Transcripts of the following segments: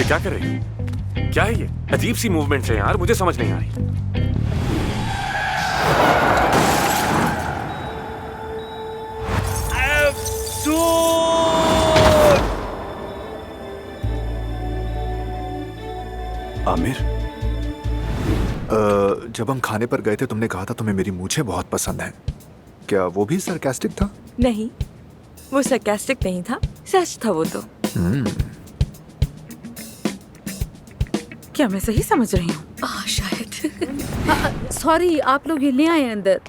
क्या कर रही हो? क्या है ये? अजीब सी मूवमेंट्स है यार, मुझे समझ नहीं आ रही। आमिर, जब हम खाने पर गए थे तुमने कहा था तुम्हें मेरी मूछें बहुत पसंद हैं। क्या वो भी सरकास्टिक था? नहीं, वो सरकास्टिक नहीं था, सच था वो तो। क्या मैं सही समझ रही हूँ? शायद। सॉरी, आप लोग ये ले आए अंदर।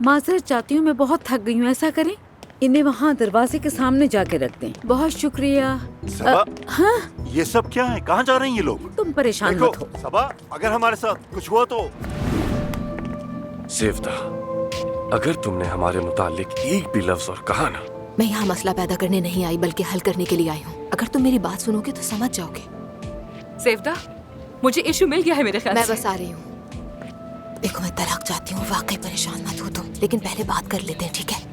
माजरत चाहती हूँ, मैं बहुत थक गई हूँ। ऐसा करें, इन्हें वहाँ दरवाजे के सामने जाके रख दें। बहुत शुक्रिया। सबा, हाँ, ये सब क्या है? कहाँ जा रहे हैं ये लोग? तुम परेशान देखो मत हो। सबा, अगर हमारे साथ कुछ हुआ तो। सेवदा, अगर तुमने हमारे मुतालिक एक भी लफ्ज और कहा ना। मैं यहाँ मसला पैदा करने नहीं आई, बल्कि हल करने के लिए आई हूँ। अगर तुम मेरी बात सुनोगे तो समझ जाओगे। सेवदा, मुझे इशू मिल गया है मेरे ख्याल मैं से। बस आ रही हूँ। देखो, मैं तलाक चाहती हूँ, वाकई परेशान मत हो तुम, लेकिन पहले बात कर लेते हैं, ठीक है?